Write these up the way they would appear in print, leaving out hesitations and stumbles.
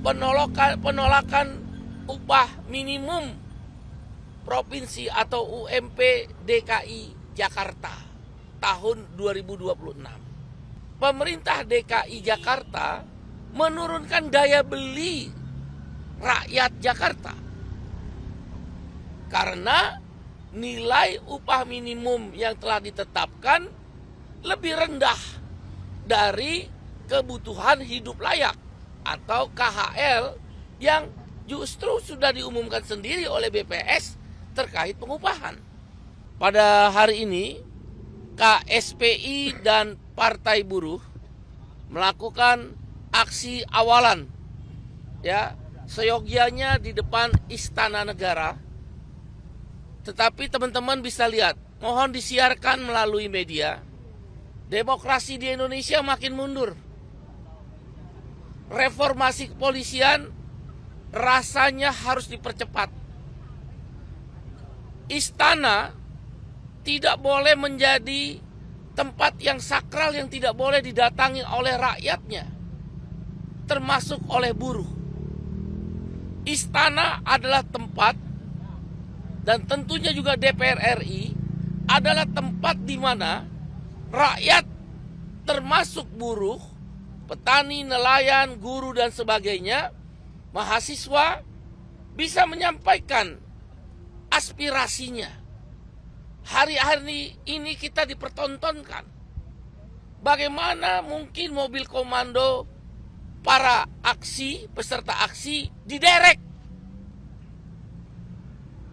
penolakan upah minimum provinsi atau UMP DKI Jakarta tahun 2026. Pemerintah DKI Jakarta menurunkan daya beli rakyat Jakarta karena nilai upah minimum yang telah ditetapkan lebih rendah dari kebutuhan hidup layak atau KHL yang justru sudah diumumkan sendiri oleh BPS terkait pengupahan. Pada hari ini KSPI dan Partai Buruh melakukan aksi awalan seyogyanya di depan Istana Negara. Tetapi teman-teman bisa lihat, mohon disiarkan melalui media, demokrasi di Indonesia makin mundur. Reformasi kepolisian rasanya harus dipercepat. Istana tidak boleh menjadi tempat yang sakral yang tidak boleh didatangi oleh rakyatnya, termasuk oleh buruh. Istana adalah tempat, dan tentunya juga DPR RI adalah tempat di mana rakyat termasuk buruh, petani, nelayan, guru dan sebagainya, mahasiswa bisa menyampaikan aspirasinya. Hari-hari ini kita dipertontonkan. Bagaimana mungkin mobil komando para peserta aksi diderek.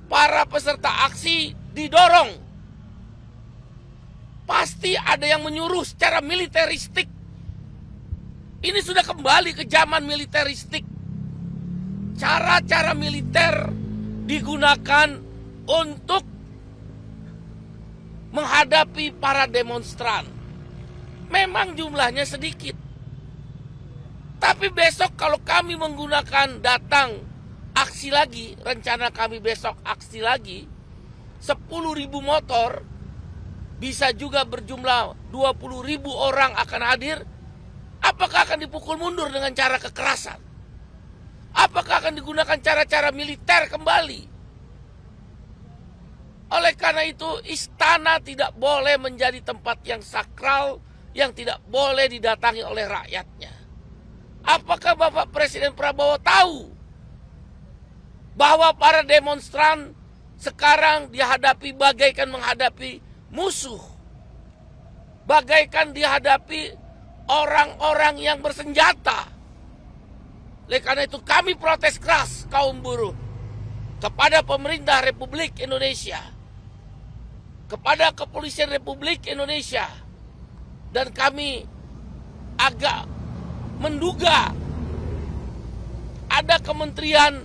Para peserta aksi didorong. Pasti ada yang menyuruh secara militeristik. Ini sudah kembali ke zaman militeristik. Cara-cara militer digunakan untuk menghadapi para demonstran. Memang jumlahnya sedikit. Tapi besok kalau kami menggunakan datang aksi lagi, rencana kami besok aksi lagi, 10.000 motor, bisa juga berjumlah 20.000 orang akan hadir. Apakah akan dipukul mundur dengan cara kekerasan? Apakah akan digunakan cara-cara militer kembali? Oleh karena itu, istana tidak boleh menjadi tempat yang sakral, yang tidak boleh didatangi oleh rakyatnya. Apakah Bapak Presiden Prabowo tahu bahwa para demonstran sekarang dihadapi bagaikan menghadapi musuh, bagaikan dihadapi orang-orang yang bersenjata? Oleh karena itu kami protes keras kaum buruh kepada pemerintah Republik Indonesia, kepada Kepolisian Republik Indonesia, dan kami agak menduga ada kementerian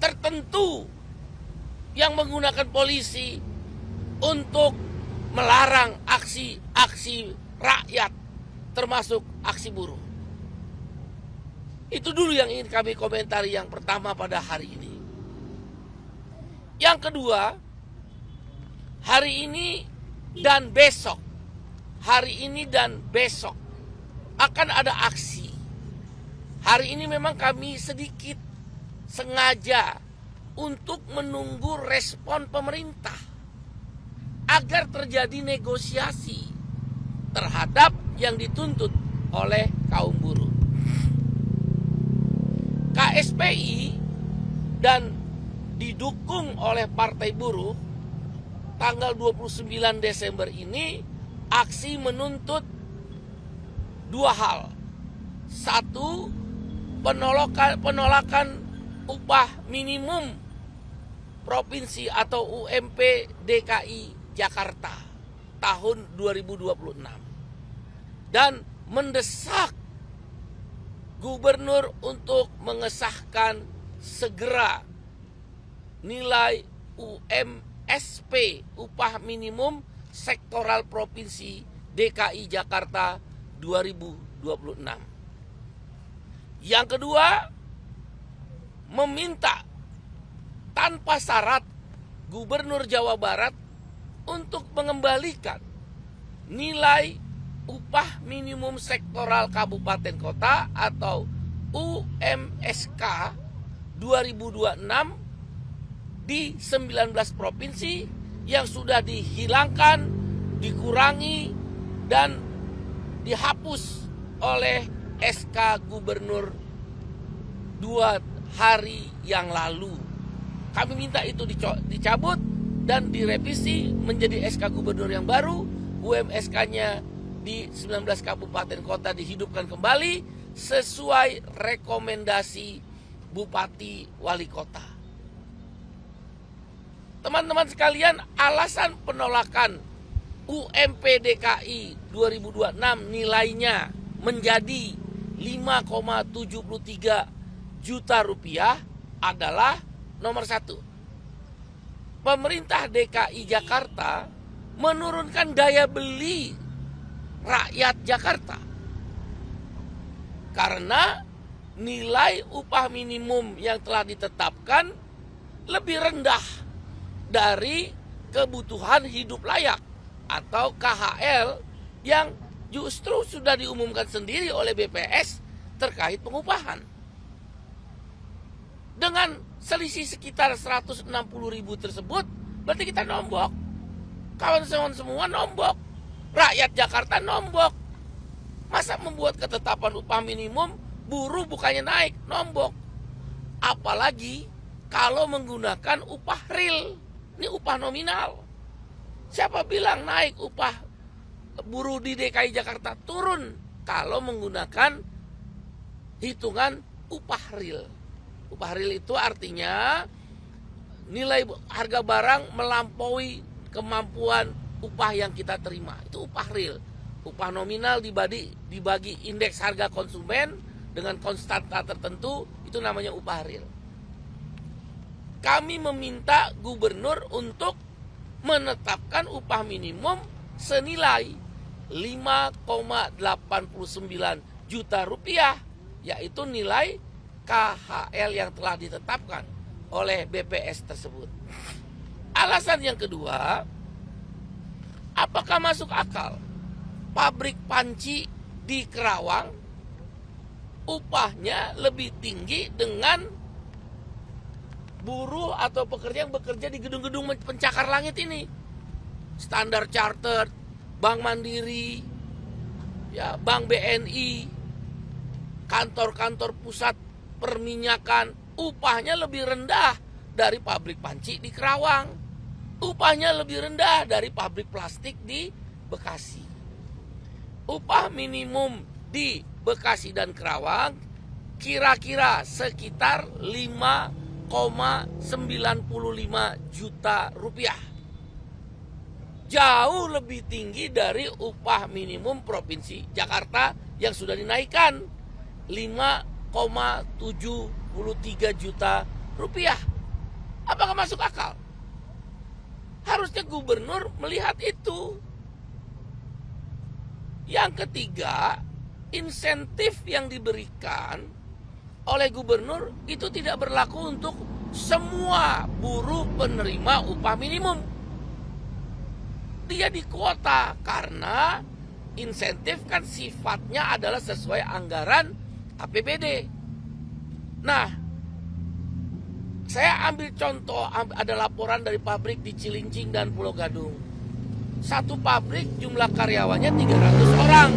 tertentu yang menggunakan polisi untuk melarang aksi-aksi rakyat, termasuk aksi buruh. Itu dulu yang ingin kami komentari yang pertama pada hari ini. Yang kedua, hari ini dan besok akan ada aksi. Hari ini memang kami sedikit sengaja untuk menunggu respon pemerintah agar terjadi negosiasi terhadap yang dituntut oleh kaum buruh. KSPI dan didukung oleh Partai Buruh tanggal 29 Desember ini aksi menuntut dua hal. Satu, penolakan upah minimum provinsi atau UMP DKI Jakarta tahun 2026 dan mendesak gubernur untuk mengesahkan segera nilai UMSP, upah minimum sektoral provinsi DKI Jakarta 2026. Yang kedua, meminta tanpa syarat Gubernur Jawa Barat untuk mengembalikan nilai upah minimum sektoral kabupaten kota atau UMSK 2026 di 19 provinsi yang sudah dihilangkan, dikurangi, dan dihapus oleh SK Gubernur 2 hari yang lalu. Kami minta itu dicabut dan direvisi menjadi SK Gubernur yang baru. UMSK-nya di 19 kabupaten kota dihidupkan kembali sesuai rekomendasi Bupati Wali Kota. Teman-teman sekalian, alasan penolakan UMP DKI 2026 nilainya menjadi 5,73 juta rupiah adalah nomor 1. Pemerintah DKI Jakarta menurunkan daya beli rakyat Jakarta karena nilai upah minimum yang telah ditetapkan lebih rendah dari kebutuhan hidup layak atau KHL yang justru sudah diumumkan sendiri oleh BPS terkait pengupahan. Dengan selisih sekitar 160.000 tersebut, berarti kita nombok. Kawan-kawan semua nombok. Rakyat Jakarta nombok. Masa membuat ketetapan upah minimum, buruh bukannya naik, nombok. Apalagi kalau menggunakan upah real. Ini upah nominal. Siapa bilang naik upah buruh di DKI Jakarta turun kalau menggunakan hitungan upah real. Upah real itu artinya nilai harga barang melampaui kemampuan upah yang kita terima. Itu upah real. Upah nominal dibagi indeks harga konsumen dengan konstanta tertentu, itu namanya upah real. Kami meminta gubernur untuk menetapkan upah minimum senilai 5,89 juta rupiah, yaitu nilai KHL yang telah ditetapkan oleh BPS tersebut. Alasan yang kedua, apakah masuk akal pabrik panci di Kerawang upahnya lebih tinggi dengan buruh atau pekerja yang bekerja di gedung-gedung pencakar langit ini? Standard Chartered, Bank Mandiri, ya, Bank BNI, kantor-kantor pusat perminyakan, upahnya lebih rendah dari pabrik panci di Kerawang. Upahnya lebih rendah dari pabrik plastik di Bekasi. Upah minimum di Bekasi dan Kerawang kira-kira sekitar 5,95 juta rupiah. Jauh lebih tinggi dari upah minimum Provinsi Jakarta yang sudah dinaikkan 5,73 juta rupiah. Apakah masuk akal? Harusnya gubernur melihat itu. Yang ketiga, insentif yang diberikan oleh gubernur itu tidak berlaku untuk semua buruh penerima upah minimum. Dia dikuota karena insentif kan sifatnya adalah sesuai anggaran APBD. Nah, saya ambil contoh, ada laporan dari pabrik di Cilincing dan Pulau Gadung. Satu pabrik jumlah karyawannya 300 orang.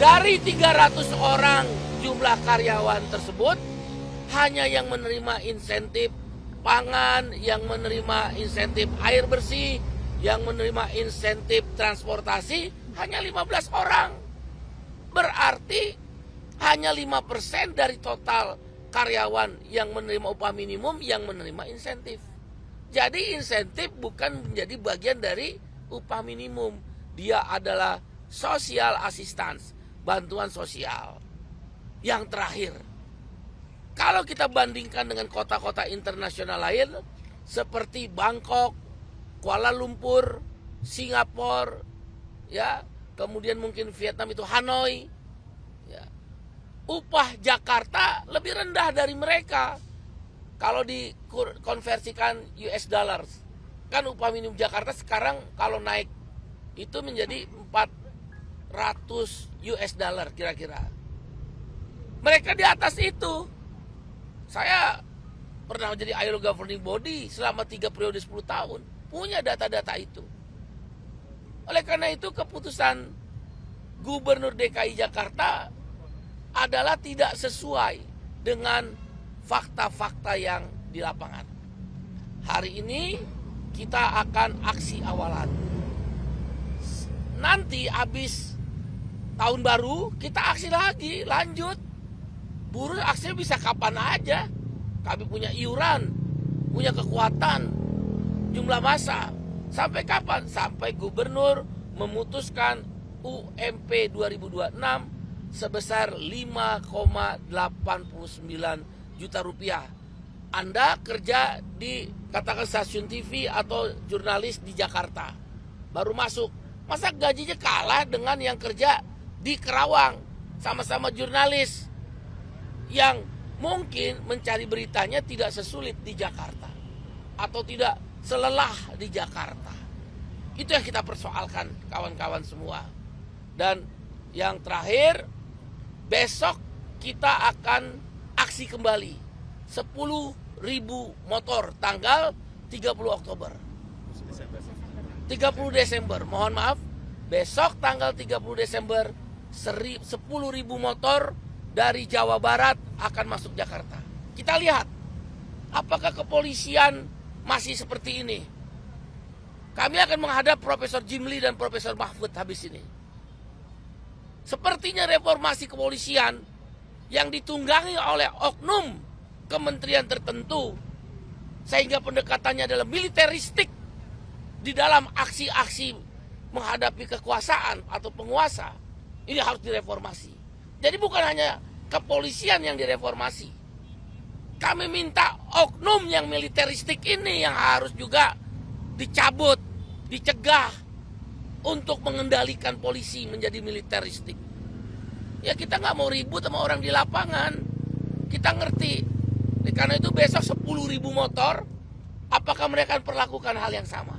Dari 300 orang jumlah karyawan tersebut, hanya yang menerima insentif pangan, yang menerima insentif air bersih, yang menerima insentif transportasi, hanya 15 orang. Berarti hanya 5% dari total karyawan yang menerima upah minimum yang menerima insentif. Jadi insentif bukan menjadi bagian dari upah minimum. Dia adalah social assistance, bantuan sosial. Yang terakhir, kalau kita bandingkan dengan kota-kota internasional lain seperti Bangkok, Kuala Lumpur, Singapura, ya, kemudian mungkin Vietnam itu Hanoi, ya, upah Jakarta lebih rendah dari mereka. Kalau dikonversikan US dollars, kan upah minimum Jakarta sekarang kalau naik itu menjadi 400 US dollar kira-kira. Mereka di atas itu. Saya pernah menjadi ILO governing body selama 3 periode 10 tahun. Punya data-data itu. Oleh karena itu keputusan Gubernur DKI Jakarta adalah tidak sesuai dengan fakta-fakta yang di lapangan. Hari ini kita akan aksi awalan. Nanti habis tahun baru kita aksi lagi, lanjut. Buruh aksinya bisa kapan aja. Kami punya iuran, punya kekuatan, jumlah massa. Sampai kapan? Sampai gubernur memutuskan UMP 2026 sebesar 5,89 juta rupiah. Anda kerja di katakan stasiun TV atau jurnalis di Jakarta, baru masuk. Masa gajinya kalah dengan yang kerja di Kerawang, sama-sama jurnalis yang mungkin mencari beritanya tidak sesulit di Jakarta atau tidak selelah di Jakarta. Itu yang kita persoalkan kawan-kawan semua. Dan yang terakhir, besok kita akan aksi kembali 10.000 motor tanggal 30 Oktober 30 Desember, mohon maaf. Besok tanggal 30 Desember 10.000 motor dari Jawa Barat akan masuk Jakarta. Kita lihat apakah kepolisian masih seperti ini. Kami akan menghadap Profesor Jimli dan Profesor Mahfud habis ini. Sepertinya reformasi kepolisian yang ditunggangi oleh oknum kementerian tertentu, sehingga pendekatannya adalah militeristik di dalam aksi-aksi menghadapi kekuasaan atau penguasa, ini harus direformasi. Jadi bukan hanya kepolisian yang direformasi. Kami minta oknum yang militeristik ini yang harus juga dicabut, dicegah untuk mengendalikan polisi menjadi militeristik. Ya kita nggak mau ribut sama orang di lapangan. Kita ngerti. Karena itu besok 10.000 motor, apakah mereka akan perlakukan hal yang sama?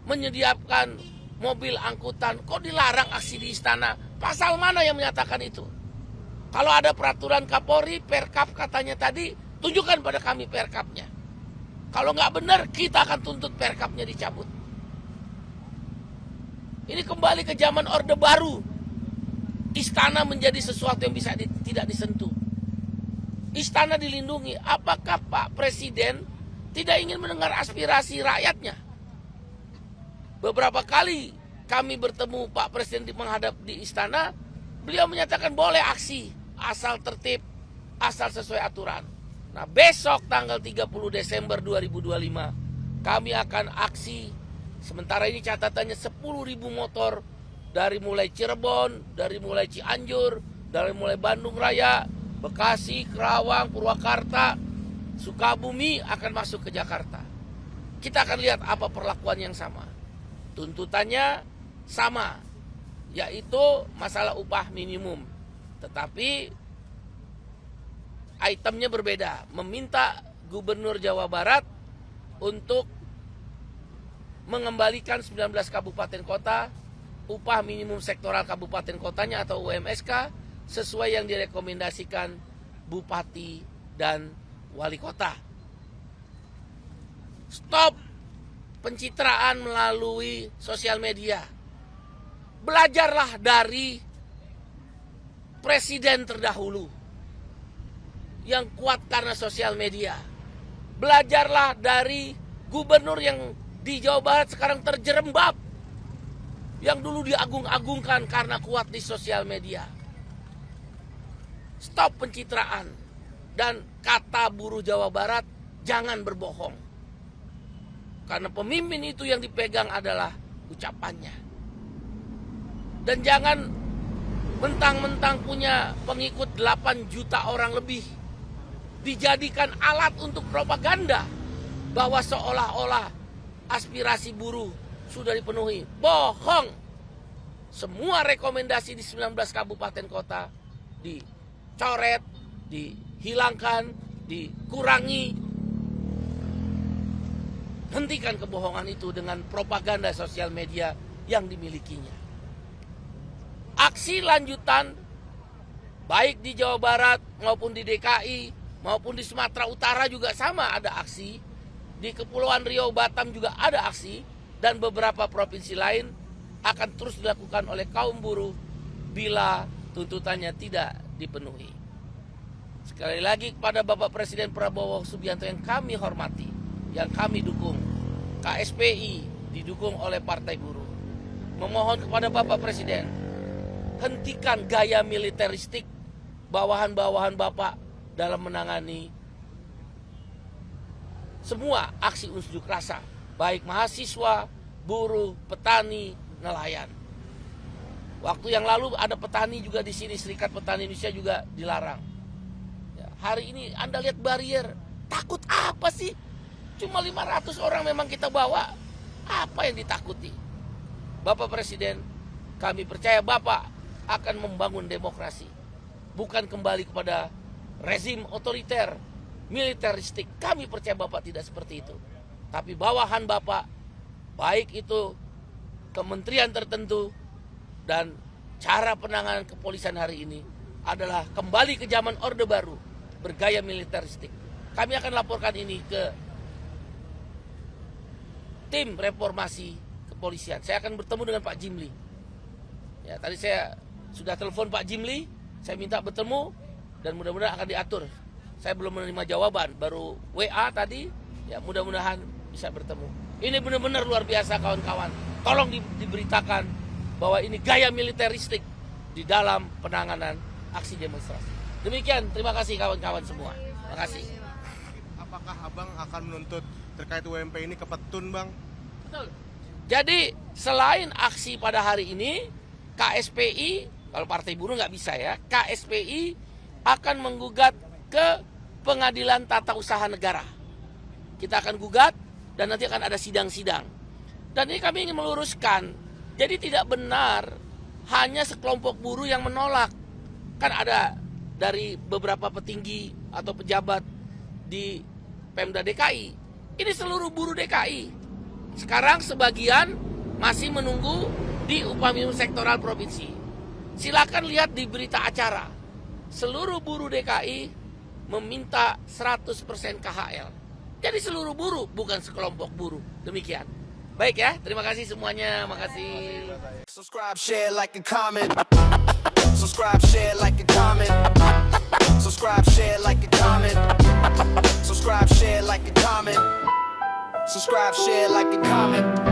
Menyediakan mobil angkutan, kok dilarang aksi di istana? Pasal mana yang menyatakan itu? Kalau ada peraturan Kapolri, Perkap katanya tadi, tunjukkan pada kami Perkapnya. Kalau nggak benar, kita akan tuntut Perkapnya dicabut. Ini kembali ke zaman Orde Baru. Istana menjadi sesuatu yang bisa tidak disentuh. Istana dilindungi. Apakah Pak Presiden tidak ingin mendengar aspirasi rakyatnya? Beberapa kali kami bertemu Pak Presiden menghadap di istana, beliau menyatakan boleh aksi, asal tertib, asal sesuai aturan. Nah besok tanggal 30 Desember 2025, kami akan aksi, sementara ini catatannya 10.000 motor, dari mulai Cirebon, dari mulai Cianjur, dari mulai Bandung Raya, Bekasi, Kerawang, Purwakarta, Sukabumi akan masuk ke Jakarta. Kita akan lihat apa perlakuan yang sama. Tuntutannya sama, yaitu masalah upah minimum. Tetapi itemnya berbeda. Meminta Gubernur Jawa Barat untuk mengembalikan 19 kabupaten kota upah minimum sektoral kabupaten kotanya atau UMSK sesuai yang direkomendasikan Bupati dan Wali Kota. Stop pencitraan melalui sosial media. Belajarlah dari presiden terdahulu yang kuat karena sosial media. Belajarlah dari gubernur yang di Jawa Barat sekarang terjerembab, yang dulu diagung-agungkan karena kuat di sosial media. Stop pencitraan. Dan kata buruh Jawa Barat, jangan berbohong. Karena pemimpin itu yang dipegang adalah ucapannya. Dan jangan mentang-mentang punya pengikut 8 juta orang lebih, dijadikan alat untuk propaganda bahwa seolah-olah aspirasi buruh sudah dipenuhi. Bohong. Semua rekomendasi di 19 kabupaten kota dicoret, dihilangkan, dikurangi. Hentikan kebohongan itu dengan propaganda sosial media yang dimilikinya. Aksi lanjutan Baik di Jawa Barat maupun di DKI maupun di Sumatera Utara juga sama ada aksi. Di Kepulauan Riau, Batam juga ada aksi. Dan beberapa provinsi lain akan terus dilakukan oleh kaum buruh bila tuntutannya tidak dipenuhi. Sekali lagi kepada Bapak Presiden Prabowo Subianto yang kami hormati, yang kami dukung, KSPI didukung oleh Partai Buruh, memohon kepada Bapak Presiden, hentikan gaya militeristik bawahan-bawahan Bapak dalam menangani semua aksi unjuk rasa, baik mahasiswa, buruh, petani, nelayan. Waktu yang lalu ada petani juga di sini, Serikat Petani Indonesia juga dilarang. Hari ini Anda lihat barier, takut apa sih? Cuma 500 orang memang kita bawa, apa yang ditakuti? Bapak Presiden, kami percaya Bapak akan membangun demokrasi. Bukan kembali kepada rezim otoriter, militeristik. Kami percaya Bapak tidak seperti itu. Tapi bawahan Bapak, baik itu kementerian tertentu dan cara penanganan kepolisian hari ini adalah kembali ke zaman Orde Baru, bergaya militeristik. Kami akan laporkan ini ke tim reformasi kepolisian. Saya akan bertemu dengan Pak Jimli. Ya, tadi saya sudah telepon Pak Jimli, saya minta bertemu dan mudah-mudahan akan diatur. Saya belum menerima jawaban, baru WA tadi. Ya, mudah-mudahan bisa bertemu. Ini benar-benar luar biasa kawan-kawan. Tolong diberitakan bahwa ini gaya militeristik di dalam penanganan aksi demonstrasi. Demikian, terima kasih kawan-kawan semua. Terima kasih. Apakah Abang akan menuntut terkait UMP ini ke Petun, Bang? Betul. Jadi, selain aksi pada hari ini, KSPI, kalau Partai Buruh nggak bisa ya, KSPI akan menggugat ke Pengadilan Tata Usaha Negara. Kita akan gugat dan nanti akan ada sidang-sidang. Dan ini kami ingin meluruskan, jadi tidak benar hanya sekelompok buruh yang menolak. Kan ada dari beberapa petinggi atau pejabat di Pemda DKI. Ini seluruh buruh DKI. Sekarang sebagian masih menunggu di upah minimum sektoral provinsi. Silakan lihat di berita acara. Seluruh buruh DKI meminta 100% KHL. Jadi seluruh buruh, bukan sekelompok buruh. Demikian. Baik ya, terima kasih semuanya. Makasih. Subscribe, share, like, and comment. Subscribe, share, like, and comment. Subscribe, share, like, and comment. Subscribe, share, like, and comment. Subscribe, share, like, and comment.